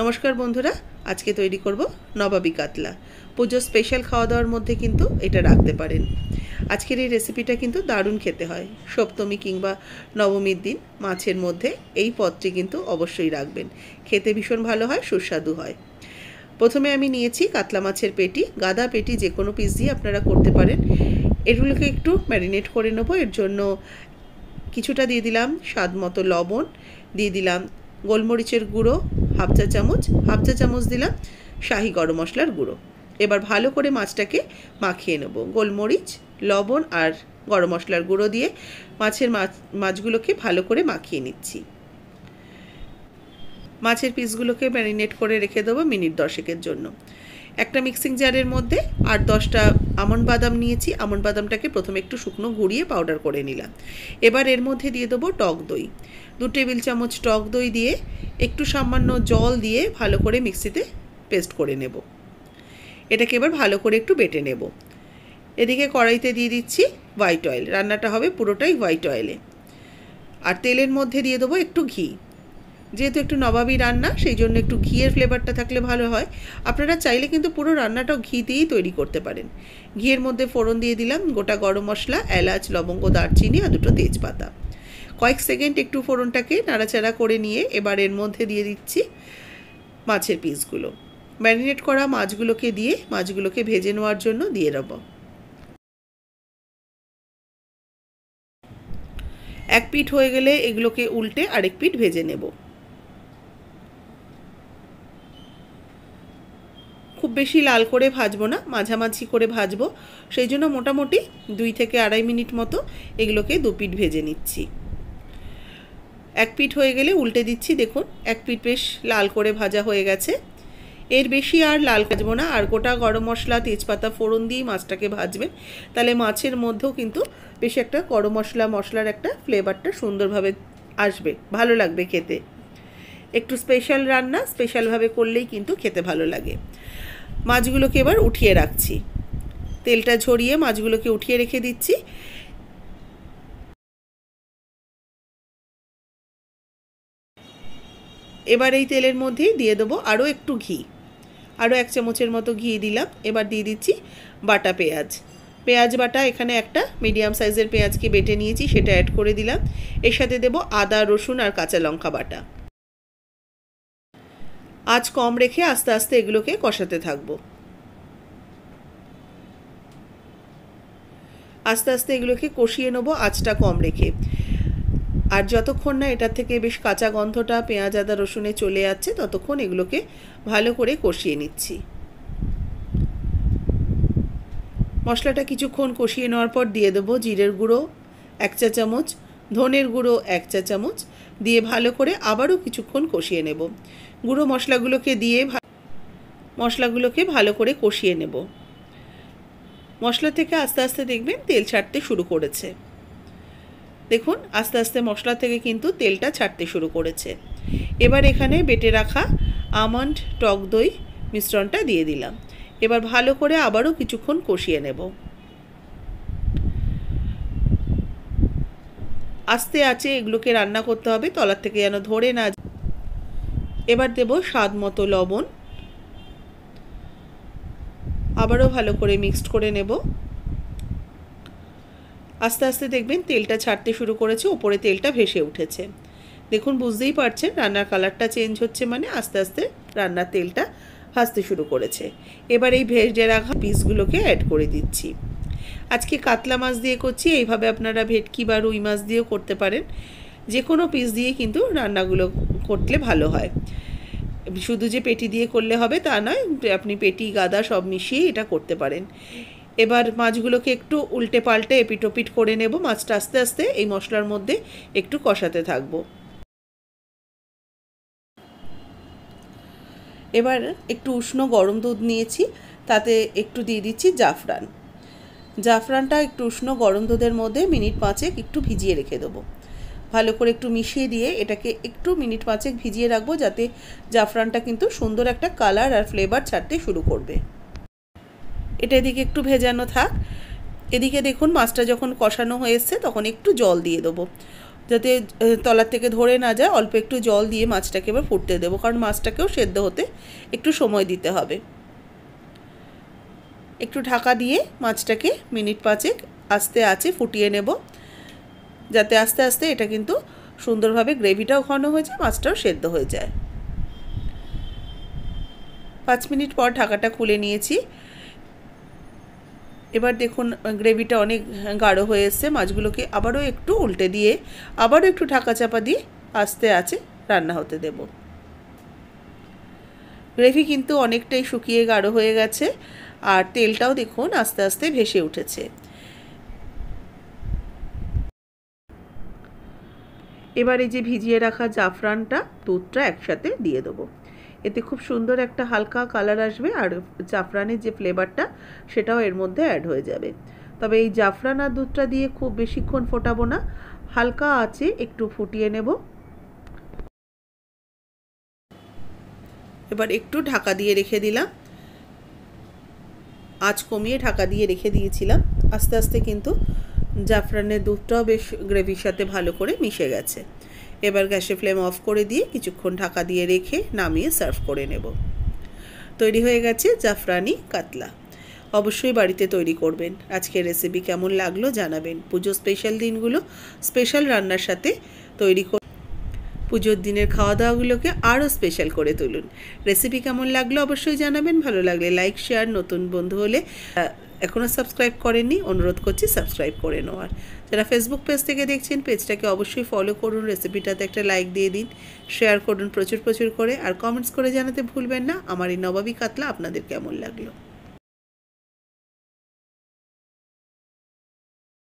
নমস্কার বন্ধুরা, আজকে তৈরি করব নবাবী কাতলা। পুজোর স্পেশাল খাওয়া দাওয়ার মধ্যে কিন্তু এটা রাখতে পারেন। আজকের এই রেসিপিটা কিন্তু দারুণ খেতে হয়। সপ্তমী কিংবা নবমীর দিন মাছের মধ্যে এই পদটি কিন্তু অবশ্যই রাখবেন। খেতে ভীষণ ভালো হয়, সুস্বাদু হয়। প্রথমে আমি নিয়েছি কাতলা মাছের পেটি, গাদা পেটি যে কোনো পিস দিয়ে আপনারা করতে পারেন। এগুলোকে একটু ম্যারিনেট করে নেবো। এর জন্য কিছুটা দিয়ে দিলাম স্বাদ মতো লবণ, দিয়ে দিলাম গোলমরিচের গুঁড়ো হাফ চা চামচ দিলাম শাহি গরম মশলার গুঁড়ো। এবার ভালো করে মাছটাকে মাখিয়ে নেব। গোলমরিচ, লবণ আর গরম মশলার গুঁড়ো দিয়ে মাছগুলোকে ভালো করে মাখিয়ে নিচ্ছি। মাছের পিসগুলোকে ম্যারিনেট করে রেখে দেবো মিনিট 10 জন্য। একটা মিক্সিং জারের মধ্যে 8-10টা আমন্ড বাদাম নিয়েছি। আমন্ড বাদামটাকে প্রথমে একটু শুকনো গুঁড়িয়ে পাউডার করে নিলাম। এবার এর মধ্যে দিয়ে দেবো টক দই। 2 টেবিল চামচ টক দই দিয়ে একটু সামান্য জল দিয়ে ভালো করে মিক্সিতে পেস্ট করে নেব। এটাকে এবার ভালো করে একটু বেটে নেব। এদিকে কড়াইতে দিয়ে দিচ্ছি হোয়াইট অয়েল। রান্নাটা হবে পুরোটাই হোয়াইট অয়েলে। আর তেলের মধ্যে দিয়ে দেবো একটু ঘি। যেহেতু একটু নবাবী রান্না, সেই জন্য একটু ঘিয়ের ফ্লেভারটা থাকলে ভালো হয়। আপনারা চাইলে কিন্তু পুরো রান্নাটাও ঘি দিয়েই তৈরি করতে পারেন। ঘিয়ের মধ্যে ফোড়ন দিয়ে দিলাম গোটা গরম মশলা, এলাচ, লবঙ্গ, দারচিনি আর 2টো তেজপাতা। কয়েক সেকেন্ড একটু ফোড়নটাকে নাড়াচাড়া করে নিয়ে এবার এর মধ্যে দিয়ে দিচ্ছি মাছের পিসগুলো। ম্যারিনেট করা মাছগুলোকে দিয়ে মাছগুলোকে ভেজে নেওয়ার জন্য দিয়ে দেব। এক পিঠ হয়ে গেলে এগুলোকে উল্টে আরেক পিঠ ভেজে নেব। খুব বেশি লাল করে ভাজবো না, মাঝামাঝি করে ভাজবো। সেই জন্য মোটামুটি 2 থেকে 2.5 মিনিট মতো এগুলোকে 2 পিঠ ভেজে নিচ্ছি। এক পিঠ হয়ে গেলে উল্টে দিচ্ছি। দেখুন এক পিঠ বেশ লাল করে ভাজা হয়ে গেছে। এর বেশি আর লাল ভাজবো না। আর গোটা গরম মশলা, তেজপাতা ফোড়ন দিয়ে মাছটাকে ভাজবেন। তাহলে মাছের মধ্যেও কিন্তু বেশ একটা গরম মশলার একটা ফ্লেভারটা সুন্দরভাবে আসবে, ভালো লাগবে খেতে। একটু স্পেশাল রান্না, স্পেশালভাবে করলেই কিন্তু খেতে ভালো লাগে। মাছগুলোকে এবার উঠিয়ে রাখছি। তেলটা ঝরিয়ে মাছগুলোকে উঠিয়ে রেখে দিচ্ছি। এবার এই তেলের মধ্যেই দিয়ে দেবো আরও একটু ঘি। আরও 1 চামচের মতো ঘি দিলাম। এবার দিয়ে দিচ্ছি বাটা পেঁয়াজ বাটা। এখানে একটা মিডিয়াম সাইজের পেঁয়াজকে বেটে নিয়েছি, সেটা অ্যাড করে দিলাম। এর সাথে দেবো আদা, রসুন আর কাঁচা লঙ্কা বাটা। আঁচ কম রেখে আস্তে আস্তে এগুলোকে কষাতে থাকবো। আস্তে আস্তে এগুলোকে কষিয়ে নেবো আঁচটা কম রেখে। আর যতক্ষণ না এটার থেকে বেশ কাঁচা গন্ধটা পেঁয়াজ, আদা, রসুনে চলে যাচ্ছে ততক্ষণ এগুলোকে ভালো করে কষিয়ে নিচ্ছি। মশলাটা কিছুক্ষণ কষিয়ে নেওয়ার পর দিয়ে দেবো জিরের গুঁড়ো 1 চা চামচ, ধনের গুঁড়ো 1 চা চামচ দিয়ে ভালো করে আবারও কিছুক্ষণ কষিয়ে নেব। গুঁড়ো মশলাগুলোকে দিয়ে মশলাগুলোকে ভালো করে কষিয়ে নেব। মশলা থেকে আস্তে আস্তে দেখবেন তেল ছাড়তে শুরু করেছে। দেখুন আস্তে আস্তে মশলা থেকে কিন্তু তেলটা ছাড়তে শুরু করেছে। এবার এখানে বেটে রাখা আমন্ড টক দই মিশ্রণটা দিয়ে দিলাম। এবার ভালো করে আবারও কিছুক্ষণ কষিয়ে নেব। আস্তে আঁচে এগুলোকে রান্না করতে হবে, তলার থেকে যেন ধরে না। এবার দেব স্বাদ মতো লবণ। আবারও ভালো করে মিক্সড করে নেব। আস্তে আস্তে দেখবেন তেলটা ছাড়তে শুরু করেছে, ওপরে তেলটা ভেসে উঠেছে। দেখুন বুঝতেই পারছেন রান্নার কালারটা চেঞ্জ হচ্ছে, মানে আস্তে আস্তে রান্নার তেলটা ভাসতে শুরু করেছে। এবার এই ভেজে রাখা পিসগুলোকে অ্যাড করে দিচ্ছি। আজকে কাতলা মাছ দিয়ে করছি, এইভাবে আপনারা ভেটকি বা রুই মাছ দিয়েও করতে পারেন। যে কোনো পিস দিয়ে কিন্তু রান্নাগুলো করলে ভালো হয়। শুধু যে পেটি দিয়ে করলে হবে তা নয়, আপনি পেটি, গাদা সব মিশিয়ে এটা করতে পারেন। এবার মাছগুলোকে একটু উল্টে পাল্টে এপিট ওপিট করে নেব। মাছটা আস্তে আস্তে এই মশলার মধ্যে একটু কষাতে থাকবো। এবার একটু উষ্ণ গরম দুধ নিয়েছি, তাতে একটু দিয়ে দিচ্ছি জাফরানটা একটু উষ্ণ গরম দুধের মধ্যে মিনিট 5 একটু ভিজিয়ে রেখে দেবো। ভালো করে একটু মিশিয়ে দিয়ে এটাকে একটু মিনিট 5 ভিজিয়ে রাখবো, যাতে জাফরানটা কিন্তু সুন্দর একটা কালার আর ফ্লেভার ছাড়তে শুরু করবে। এটা এদিকে একটু ভেজানো থাক। এদিকে দেখুন মাছটা যখন কষানো হয়ে এসছে তখন একটু জল দিয়ে দেবো। যাতে তলার থেকে ধরে না যায় অল্প একটু জল দিয়ে মাছটাকে এবার ফুটতে দেবো, কারণ মাছটাকেও সেদ্ধ হতে একটু সময় দিতে হবে। একটু ঢাকা দিয়ে মাছটাকে মিনিট 5 আস্তে আঁচে ফুটিয়ে নেব, যাতে আস্তে আস্তে এটা কিন্তু সুন্দরভাবে গ্রেভিটাও ঘন হয়ে যায়, মাছটাও সেদ্ধ হয়ে যায়। 5 মিনিট পর ঢাকাটা খুলে নিয়েছি। এবার দেখুন গ্রেভিটা অনেক গাঢ় হয়ে এসছে। মাছগুলোকে আবারও একটু উল্টে দিয়ে আবারও একটু ঢাকা চাপা দিয়ে আস্তে আঁচে রান্না হতে দেব। গ্রেভি কিন্তু অনেকটাই শুকিয়ে গাঢ় হয়ে গেছে, আর তেলটাও দেখুন আস্তে আস্তে ভেসে উঠেছে। এবার এই যে ভিজিয়ে রাখা জাফরানটা, দুধটা একসাথে দিয়ে দেবো। এতে খুব সুন্দর একটা হালকা কালার আসবে, আর জাফরানের যে ফ্লেভারটা সেটাও এর মধ্যে অ্যাড হয়ে যাবে। তবে এই জাফরান আর দুধটা দিয়ে খুব বেশিক্ষণ ফোটাবো না, হালকা আঁচে একটু ফুটিয়ে নেব। এবার একটু ঢাকা দিয়ে রেখে দিলাম, আঁচ কমিয়ে ঢাকা দিয়ে রেখে দিয়েছিলাম। আস্তে আস্তে কিন্তু জাফরানের দুধটাও বেশ গ্রেভির সাথে ভালো করে মিশে গেছে। এবার গ্যাসের ফ্লেম অফ করে দিয়ে কিছুক্ষণ ঢাকা দিয়ে রেখে নামিয়ে সার্ভ করে নেব। তৈরি হয়ে গেছে জাফরানি কাতলা। অবশ্যই বাড়িতে তৈরি করবেন। আজকের রেসিপি কেমন লাগলো জানাবেন। পুজো স্পেশাল দিনগুলো স্পেশাল রান্নার সাথে তৈরি পুজোর দিনের খাওয়া দাওয়াগুলোকে আরও স্পেশাল করে তুলুন। রেসিপি কেমন লাগলো অবশ্যই জানাবেন। ভালো লাগলে লাইক শেয়ার, নতুন বন্ধু হলে এখনও সাবস্ক্রাইব করেননি অনুরোধ করছি সাবস্ক্রাইব করে নেওয়ার। যারা ফেসবুক পেজ থেকে দেখছেন পেজটাকে অবশ্যই ফলো করুন, রেসিপিটাতে একটা লাইক দিয়ে দিন, শেয়ার করুন প্রচুর প্রচুর করে, আর কমেন্টস করে জানাতে ভুলবেন না আমার এই নবাবী কাতলা আপনাদের কেমন লাগলো।